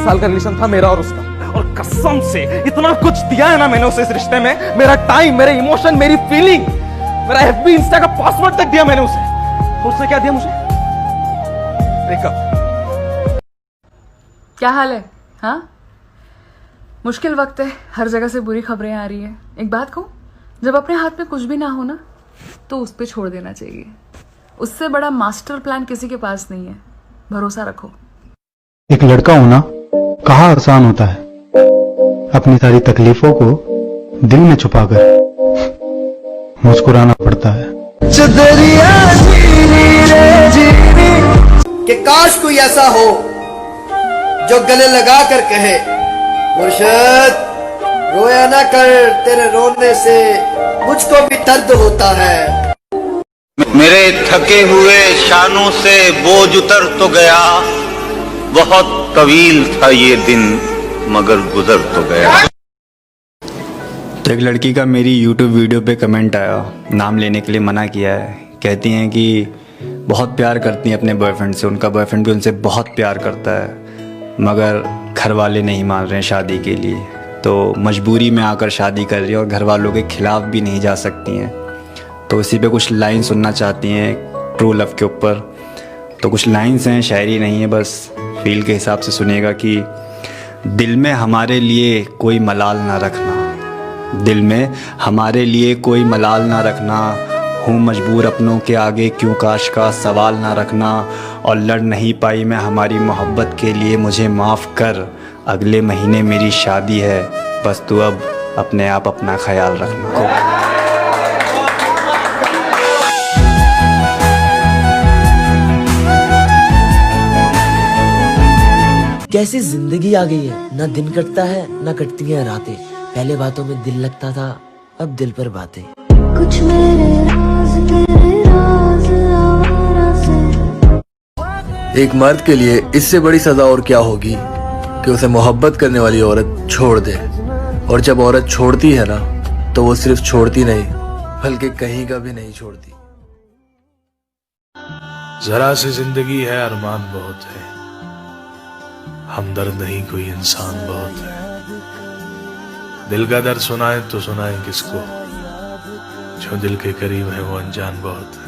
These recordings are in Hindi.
साल का रिलेशन था मेरा और उसका, और कसम से इतना कुछ दिया है ना मैंने उसे इस रिश्ते में, मेरा टाइम, मेरे इमोशन, मेरी फीलिंग, मेरा एफबी इंस्टा का पासवर्ड तक दिया मैंने उसे। तो उसने क्या दिया मुझे? ब्रेकअप। क्या हाल है? हाँ, मुश्किल वक्त है, हर जगह से बुरी खबरें आ रही है। एक बात कहूं, जब अपने हाथ में कुछ भी ना हो ना, तो उस पे छोड़ देना चाहिए। उससे बड़ा मास्टर प्लान किसी के पास नहीं है, भरोसा रखो। एक लड़का होना कहाँ आसान होता है, अपनी सारी तकलीफों को दिल में छुपाकर मुस्कुराना पड़ता है। कि काश कोई ऐसा हो जो गले लगा कर कहे, मुर्शद रोया ना कर, तेरे रोने से मुझको भी दर्द होता है। मेरे थके हुए शानों से बोझ उतर तो गया, बहुत तवील था ये दिन मगर गुजर तो गया। तो एक लड़की का मेरी YouTube वीडियो पे कमेंट आया, नाम लेने के लिए मना किया है। कहती हैं कि बहुत प्यार करती हैं अपने बॉयफ्रेंड से, उनका बॉयफ्रेंड भी उनसे बहुत प्यार करता है, मगर घर वाले नहीं मान रहे हैं शादी के लिए, तो मजबूरी में आकर शादी कर रही है और घर वालों के खिलाफ भी नहीं जा सकती हैं। तो इसी पे कुछ लाइन सुनना चाहती हैं ट्रू लव के ऊपर। तो कुछ लाइन्स हैं, शायरी नहीं है, बस फील के हिसाब से सुनिएगा कि दिल में हमारे लिए कोई मलाल ना रखना, दिल में हमारे लिए कोई मलाल ना रखना, हूँ मजबूर अपनों के आगे क्यों काश का सवाल ना रखना, और लड़ नहीं पाई मैं हमारी मोहब्बत के लिए मुझे माफ़ कर, अगले महीने मेरी शादी है, बस तू अब अपने आप अपना ख्याल रखना। कैसी जिंदगी आ गई है, ना दिन कटता है ना कटती हैं रातें, पहले बातों में दिल लगता था, अब दिल पर बातें। कुछ मेरे राज तेरे राज आवारा से। एक मर्द के लिए इससे बड़ी सजा और क्या होगी कि उसे मोहब्बत करने वाली औरत छोड़ दे, और जब औरत छोड़ती है ना, तो वो सिर्फ छोड़ती नहीं बल्कि कहीं का भी नहीं छोड़ती। जरा सी जिंदगी है, अरमान बहुत है, हमदर्द नहीं कोई इंसान बहुत है। दिल का दर्द सुनाए तो सुनाए किसको, जो दिल के करीब है वो अनजान बहुत है।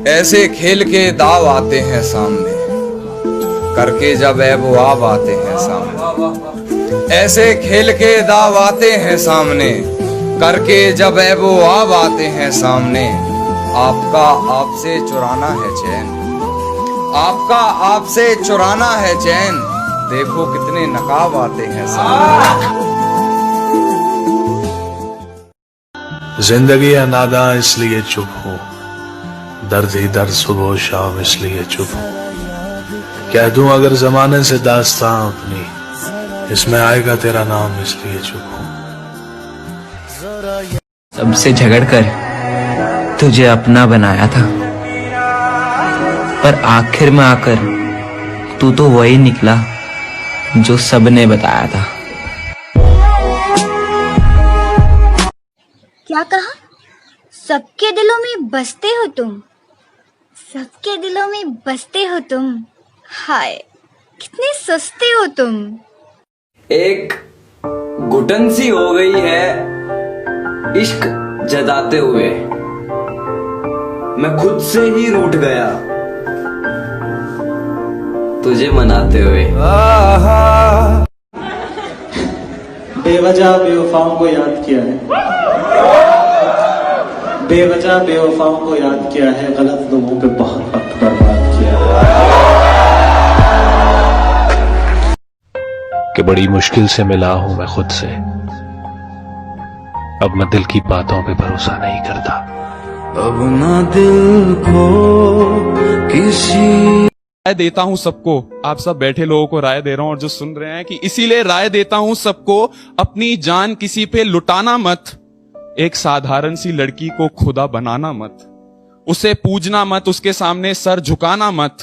ऐसे खेल के दाव आते हैं सामने, करके जब ऐब आब आते हैं सामने। ऐसे खेल के दाव आते हैं सामने, करके जब ऐब आब आते हैं सामने। आपका आपसे चुराना है चैन, आपका आपसे चुराना है चैन, देखो कितने नकाब आते हैं सामने। जिंदगी है नादा इसलिए चुप हो, दर्द ही दर्द सुबह शाम इसलिए चुप हो। कह दूं अगर जमाने से दास्तां अपनी, इसमें आएगा तेरा नाम इसलिए चुप हो। सबसे झगड़ कर तुझे अपना बनाया था, पर आखिर में आकर तू तो वही निकला जो सबने बताया था। क्या कहा? सबके दिलों में बसते हो तुम, सबके दिलों में बसते हो तुम, हाय कितने सस्ते हो तुम। एक घुटन सी हो गई है इश्क जताते हुए, मैं खुद से ही रूठ गया तुझे मनाते हुए। बेवजह बेवफाओं को याद किया है, बेवजह बेवफाओं को याद किया है, गलत लोगों पे बहुत वक्त बर्बाद किया है। कि बड़ी मुश्किल से मिला हूं मैं खुद से, अब मैं दिल की बातों पे भरोसा नहीं करता। अब ना दिल को किसी राय देता हूं सबको, आप सब बैठे लोगों को राय दे रहा हूं और जो सुन रहे हैं, कि इसीलिए राय देता हूं सबको, अपनी जान किसी पे लुटाना मत, एक साधारण सी लड़की को खुदा बनाना मत, उसे पूजना मत, उसके सामने सर झुकाना मत,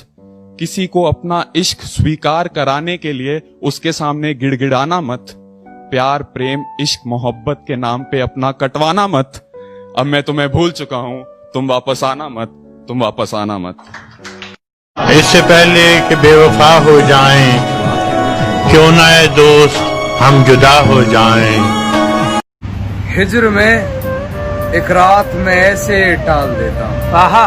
किसी को अपना इश्क स्वीकार कराने के लिए उसके सामने गिड़गिड़ाना मत, प्यार प्रेम इश्क मोहब्बत के नाम पे अपना कटवाना मत। अब मैं तुम्हें भूल चुका हूं, तुम वापस आना मत, तुम वापस आना मत। इससे पहले कि बेवफा हो जाएं, क्यों ना ए दोस्त हम जुदा हो जाएं। हिज्र में एक रात में ऐसे टाल देता हूँ, आहा,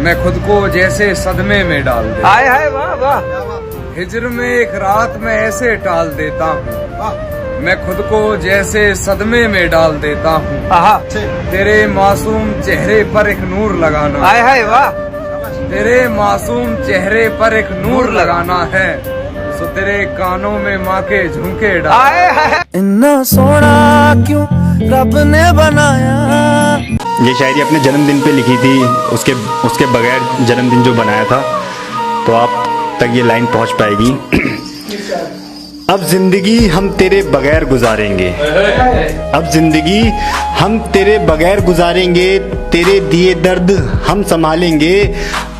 मैं खुद को जैसे सदमे में डाल देता हाय हाय, वाह वाह। हूँ। हिज्र में एक रात में ऐसे टाल देता हूँ, मैं खुद को जैसे सदमे में डाल देता हूँ। आहा, तेरे मासूम चेहरे पर एक नूर लगाना, हाय हाय, वाह। तेरे मासूम चेहरे पर एक नूर लगाना है, सो तेरे कानों में माँ के झुमके डाल। हाय हाय, इन्ना सोना क्यों रब ने बनाया। ये शायरी अपने जन्मदिन पे लिखी थी, उसके बगैर जन्मदिन जो बनाया था, तो आप तक ये लाइन पहुंच पाएगी। अब जिंदगी हम तेरे बगैर गुजारेंगे, अब जिंदगी हम तेरे बगैर गुजारेंगे, तेरे दिए दर्द हम संभालेंगे।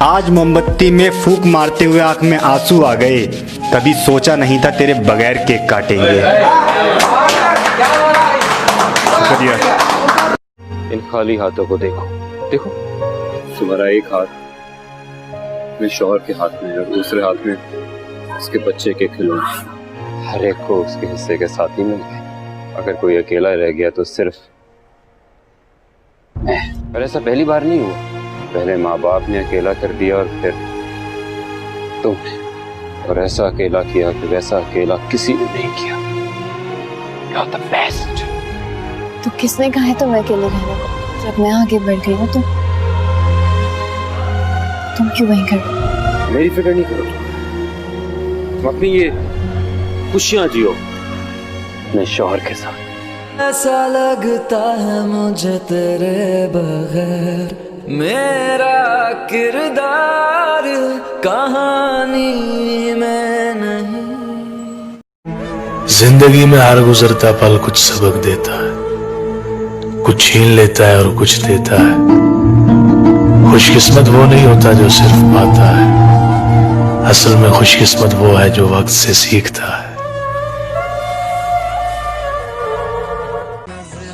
आज मोमबत्ती में फूंक मारते हुए आंख में आंसू आ गए, कभी सोचा नहीं था तेरे बगैर केक काटेंगे। इन खाली हाथों को देखो, देखो तुम्हारा एक हाथ मेरे शौहर के हाथ में और दूसरे हाथ में उसके बच्चे के खिलौने। हर एक को उसके हिस्से के साथ ही मिल गए। अगर कोई अकेला रह गया तो सिर्फ मैं। पर ऐसा पहली बार नहीं हुआ, पहले माँ बाप ने अकेला कर दिया और फिर तुमने, और ऐसा अकेला किया कि वैसा अकेला किसी ने नहीं किया। You're the best। तो किसने कहा है तुम्हें अकेले रहने को? जब मैं आगे बढ़ गई हूँ तुम क्यों वहीं खड़े? मेरी फिक्र नहीं करो, तुम अपनी ये खुशियां जियो अपने शौहर के साथ। ऐसा लगता है मुझे तेरे बगैर मेरा किरदार कहानी में नहीं। जिंदगी में हर गुजरता पल कुछ सबक देता है, कुछ छीन लेता है और कुछ देता है। खुशकिस्मत वो नहीं होता जो सिर्फ पाता है, असल में खुशकिस्मत वो है जो वक्त से सीखता है।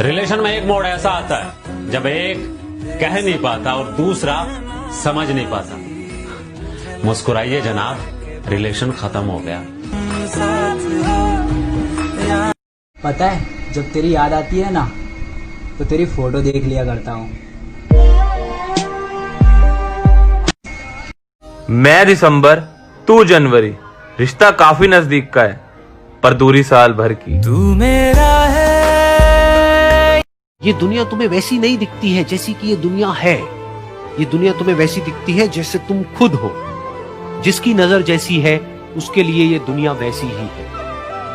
रिलेशन में एक मोड़ ऐसा आता है जब एक कह नहीं पाता और दूसरा समझ नहीं पाता। मुस्कुराइए जनाब, रिलेशन खत्म हो गया। पता है जब तेरी याद आती है ना तो तेरी फोटो देख लिया करता हूँ। मैं दिसंबर, तू जनवरी, रिश्ता काफी नजदीक का है पर दूरी साल भर की। तू मेरा है। ये दुनिया तुम्हें वैसी नहीं दिखती है जैसी कि ये दुनिया है। ये दुनिया तुम्हें वैसी दिखती है जैसे तुम खुद हो। जिसकी नजर जैसी है उसके लिए ये दुनिया वैसी ही है।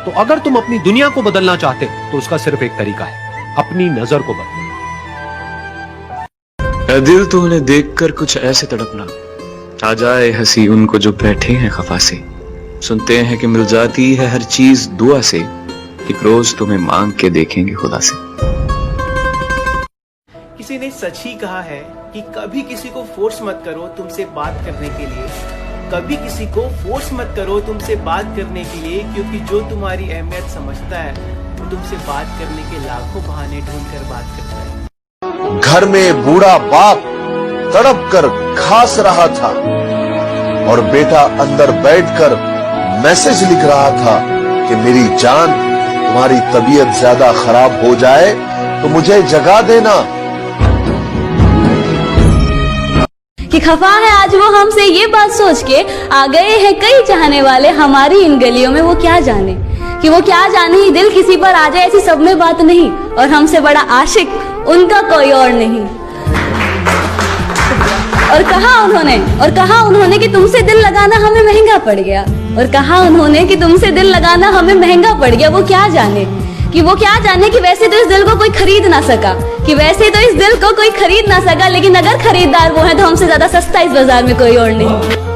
तो अगर तुम अपनी दुनिया को बदलना चाहते तो उसका सिर्फ एक तरीका है, अपनी नजर को बदलना। दिल तो उन्हें देखकर कुछ ऐसे तड़पना, आ जाए हंसी उनको जो बैठे हैं खफा से। सुनते हैं कि मिल जाती है हर चीज दुआ से, एक रोज तुम्हें मांग के देखेंगे खुदा से। किसी ने सच ही कहा है कि कभी किसी को फोर्स मत करो तुमसे बात करने के लिए, कभी किसी को फोर्स मत करो तुमसे बात करने के लिए, क्योंकि जो तुम्हारी अहमियत समझता है वो तुमसे बात करने के लाखों बहाने ढूंढकर बात करता है। घर में बूढ़ा बाप तड़प कर खास रहा था और बेटा अंदर बैठकर मैसेज लिख रहा था कि मेरी जान, तुम्हारी तबीयत ज्यादा खराब हो जाए तो मुझे जगा देना। कि खफा है आज वो हमसे ये बात सोच के, आ गए हैं कई चाहने वाले हमारी इन गलियों में, वो क्या जाने कि वो क्या जाने ही दिल किसी पर आ जाए, ऐसी सब में बात नहीं, और हमसे बड़ा आशिक उनका कोई और नहीं। और कहा उन्होंने कि तुमसे दिल लगाना हमें महंगा पड़ गया, और कहा उन्होंने कि तुमसे दिल लगाना हमें महंगा पड़ गया। वो क्या जाने कि वैसे तो इस दिल को कोई खरीद ना सका, लेकिन अगर खरीददार वो है तो हमसे ज्यादा सस्ता इस बाजार में कोई और नहीं।